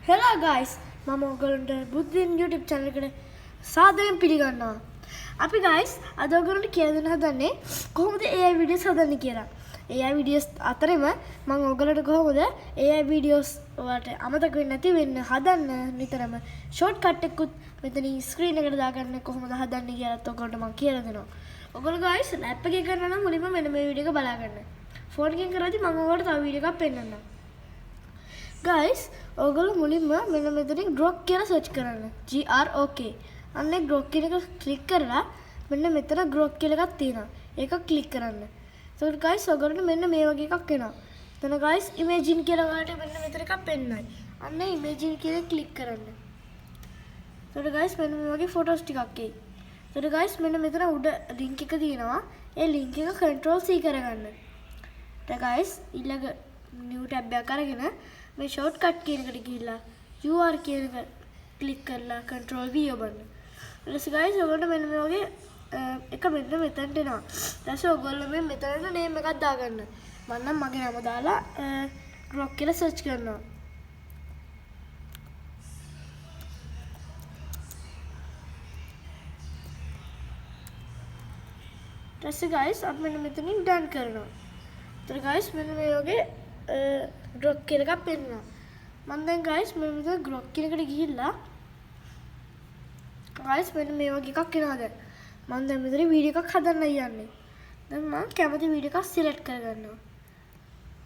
Hello guys, මම ඔයගොල්ලන්ට බුද්ධින් YouTube channel එකට සාදරයෙන් පිළිගන්නවා. අපි guys අද ඔයගොල්ලන්ට කියලා දෙන්න හදන්නේ කොහොමද AI videos හදන්නේ කියලා. AI videos අතරෙම මම ඔයගොල්ලන්ට කොහොමද AI videos වලට අමතක වෙන්නේ නැති වෙන්න හදන්න නිතරම shortcut එකකුත් මෙතනින් screen එකට දාගන්න කොහොමද හදන්නේ කියලාත් ඔයගොල්ලන්ට මම කියලා දෙනවා. ඔයගොල්ලෝ guys app එකේ කරනවා නම් මුලින්ම මෙන්න මේ වීඩියෝ එක බලා ගන්න. ෆෝන් එකෙන් කරද්දි මම ඔයාලට තව වීඩියෝ එකක් පෙන්නන්නම්. Guys, ඔයගොල්ලෝ මුලින්ම මෙන්න මෙතනින් grok කියලා search කරන්න. GROK. අන්නේ grok කියන එක click කරලා මෙන්න මෙතන grok කියලා එකක් තියෙනවා. ඒක click කරන්න. එතකොට guys ඔයගොල්ලන්ට මෙන්න මේ වගේ එකක් එනවා. එතන guys imagine කියලා ඔයාලට මෙන්න මෙතන එකක් පෙන්නයි. අන්නේ imagine කියලා click කරන්න. එතකොට guys මෙන්න මේ වගේ photos ටිකක් එයි. එතකොට guys මෙන්න මෙතන උඩ link එක තියෙනවා. ඒ link එක control C කරගන්න. ඊට guys ඊළඟ new tab එකක් අරගෙන මේ shortcut කියන එකට ගිහිල්ලා UR කියන එක ක්ලික් කරලා control V ඔබන්න. ඊට පස්සේ guys ඔයගොල්ලෝ මෙන්න මේ වගේ එක මෙන්න මෙතනට එනවා. ඊට පස්සේ ඔයගොල්ලෝ මේ මෙතනට name එකක් දාගන්න. මම නම් මගේ නම දාලා grok කියලා search කරනවා. ඊට පස්සේ guys අපි මෙන්න මෙතනින් done කරනවා. ඊට guys මෙන්න මේ වගේ grok කියන එකක් පෙන්නනවා. මම දැන් guys මෙන්න මෙතන grok කියන එකට ගිහිල්ලා guys මෙන්න මේ වගේ එකක් එනවා දැන්. මම දැන් මෙතන වීඩියෝ එකක් හදන්න යන්නේ. දැන් මම කැමති වීඩියෝ එකක් select කරගන්නවා.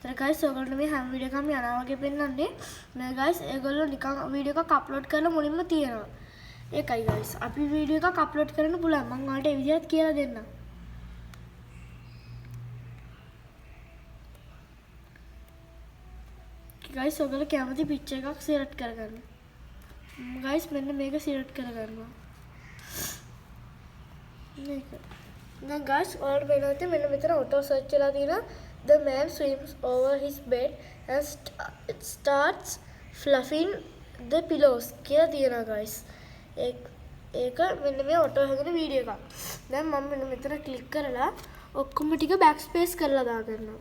ඊට guys ඔයගොල්ලෝ මේ හැම වීඩියෝ එකක්ම යනවා වගේ පෙන්නන්නේ. මේ guys ඒගොල්ලෝ නිකන් වීඩියෝ එකක් අප්ලෝඩ් කරලා මුලින්ම තියෙනවා. ඒකයි guys අපි වීඩියෝ එකක් අප්ලෝඩ් කරන්න පුළුවන්. මම ඔයාලට ඒ විදිහට කියලා දෙන්නම්. guys ඔයගොල්ලෝ කැමති picture එකක් select කරගන්න. guys මෙන්න මේක select කරගන්නවා. මේක. දැන් guys ඔයාලට වෙනවද මෙන්න මෙතන auto search වෙලා තියෙනවා. The man swims over his bed and it starts fluffing the pillows කියලා තියෙනවා guys. ඒක මෙන්න මේ auto හැදෙන වීඩියෝ එකක්. දැන් මම මෙන්න මෙතන click කරලා ඔක්කොම ටික backspace කරලා දාගන්නවා.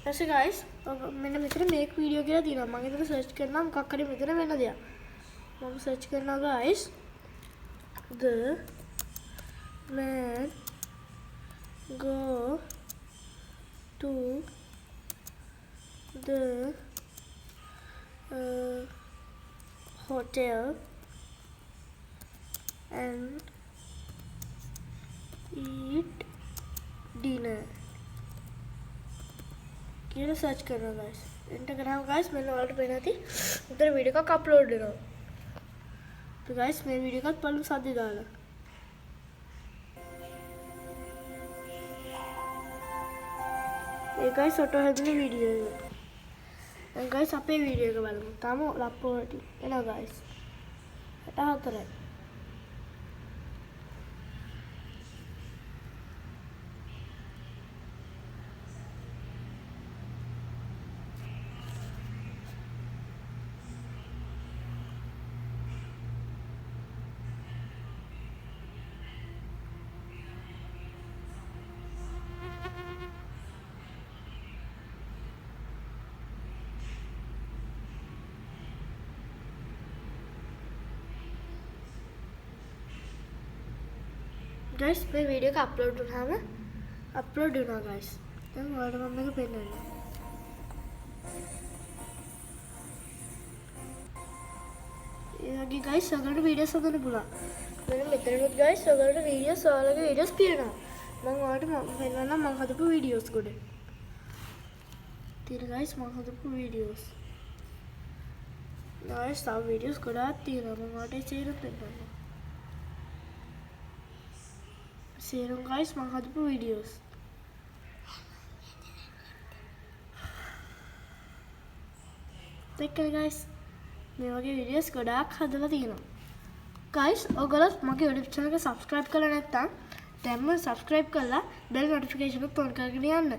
ඊට guys මෙන්න මෙතන මේක වීඩියෝ කියලා තියෙනවා. මම එතන search කරනවා මොකක් හරි මෙතන වෙන දෙයක්. මම search කරනවා guys the man go to the hotel and eat dinner කියලා search කරනවා guys. enter කරාම guys මෙන්න ඔයාලට පේනවා ඇති උතර වීඩියෝ එකක් අප්ලෝඩ් වෙනවා. તો guys මේ වීඩියෝ එකත් බලමු සද්ද දාලා. ඒ guys ඔටෝ හැදෙන වීඩියෝ එක. දැන් guys අපේ වීඩියෝ එක බලමු. තාම අප්ලෝඩ් වෙනවා guys. 64යි. guys මේ වීඩියෝ එක අප්ලෝඩ් වුණාම අප්ලෝඩ් වෙනවා guys. දැන් ඔයාලට මම මේක පෙන්නන්නම්. ඒ වගේ guys ඔයාලට වීඩියෝස් හදන්න පුළුවන්. මෙන්න මෙතනත් guys ඔයාලට වීඩියෝස් ඔයාලගේ වීඩියෝස් තියෙනවා. මම ඔයාලට පෙන්නන්නම් මම හදපු වීඩියෝස් ගොඩ. තියෙන guys මම හදපු වීඩියෝස්. guys තව වීඩියෝස් ගොඩාක් තියෙනවා. මම ඔයාලට ඒ සේරම පෙන්නන්නම්. සේරම guys මම හදපු වීඩියෝස්. දෙකයි guys මේ වගේ වීඩියෝස් ගොඩාක් හදලා තියෙනවා. guys ඔයගොල්ලෝ මගේ YouTube channel එක subscribe කරලා නැත්නම් දැන්ම subscribe කරලා bell notification එක on කරගෙන යන්න.